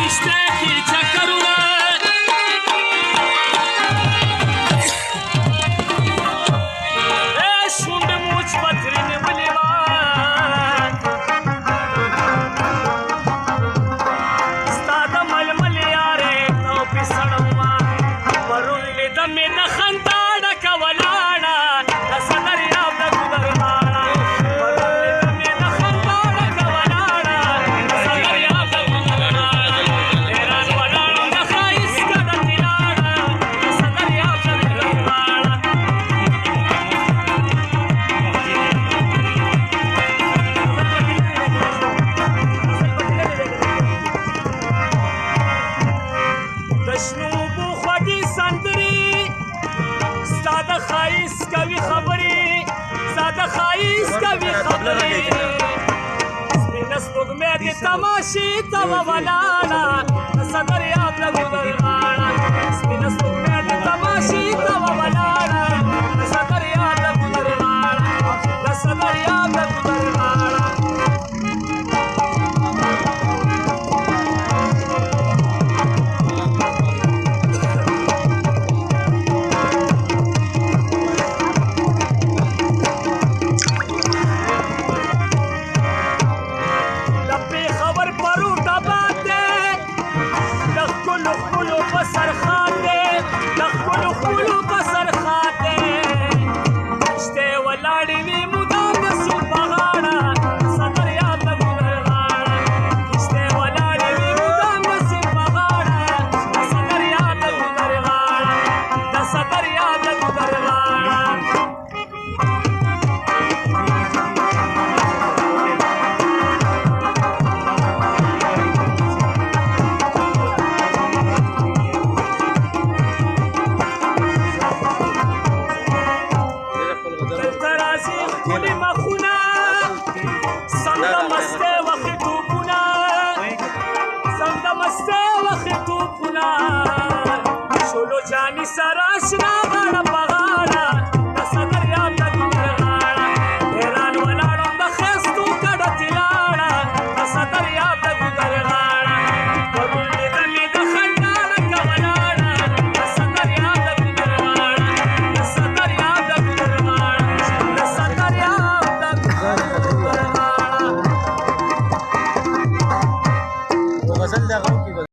کشته کې چکرونه شونډه موچ پترې نیولې وه ستا د ململ یارې توپې سړومه پرون لیده مې د خندا ډکه ولاړه د صدریاب د ګودر غاړه پرون لیده مې د خندا ډکه ولاړه د صدریاب د ګودر غاړه حیران ولاړم د ښایسته د طلاړه د صدریاب د ګودر غاړه د شنو اوبو خوږې سندرې ستا د ښایست کوي خبرې ستا د ښایست کوي خبرې سپینه سپوږمۍ د تماشې ته وه ولاړه د صدریاب د ګودر غاړه سپینه سپوږمۍ د تماشې ته وه ولاړه د صدریاب د ګودر غاړه د صدریاب د ګودر غاړه شولو جانی سر اشنا